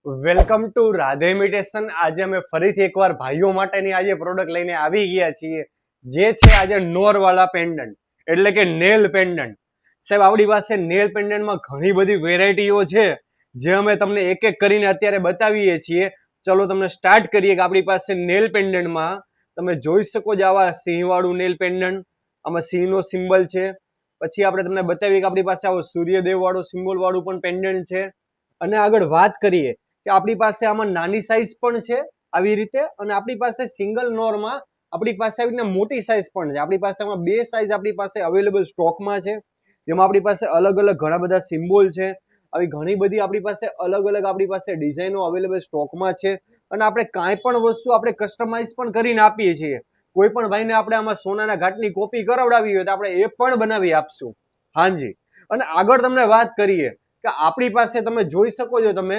Welcome to Radhe imitation. આજે અમે ફરીથી એકવાર ભાઈઓ માટેની આજે પ્રોડક્ટ લઈને આવી ગયા છીએ, જે છે આજે નોરવાલા પેન્ડન્ટ એટલે કે નેલ પેન્ડન્ટ. સાહેબ, આપણી પાસે નેલ પેન્ડન્ટમાં ઘણી બધી વેરાયટીઓ છે, જે અમે તમને એક એક કરીને અત્યારે બતાવીએ છીએ. ચલો તમને સ્ટાર્ટ કરીએ કે આપણી પાસે નેલ પેન્ડન્ટમાં તમે જોઈ શકો છો આવા સિંહવાળું નેલ પેન્ડન્ટ, આમાં સિંહનો સિમ્બલ છે. પછી આપણે તમને બતાવીએ કે આપણી પાસે આવો સૂર્યદેવ વાળો સિમ્બોલ વાળું પણ પેન્ડન્ટ છે. અને આગળ વાત કરીએ કે આપણી પાસે આમાં નાની સાઈઝ પણ છે આવી રીતે, અને આપણી પાસે સિંગલ નોરમાં આપણી પાસે આવી રીતે મોટી સાઈઝ પણ છે. આપણી પાસે આમાં બે સાઈઝ આપણી પાસે અવેલેબલ સ્ટોકમાં છે, જેમાં આપણી પાસે અલગ અલગ ઘણા બધા સિમ્બોલ છે. આવી ઘણી બધી આપણી પાસે અલગ અલગ આપણી પાસે ડિઝાઇનો અવેલેબલ સ્ટોકમાં છે. અને આપણે કાંઈ પણ વસ્તુ આપણે કસ્ટમાઇઝ પણ કરીને આપીએ છીએ. કોઈ પણ ભાઈને આપણે આમાં સોનાના ઘાટની કોપી કરાવડાવી હોય તો આપણે એ પણ બનાવી આપશું. હાજી. અને આગળ તમને વાત કરીએ કે આપણી પાસે તમે જોઈ શકો છો તમે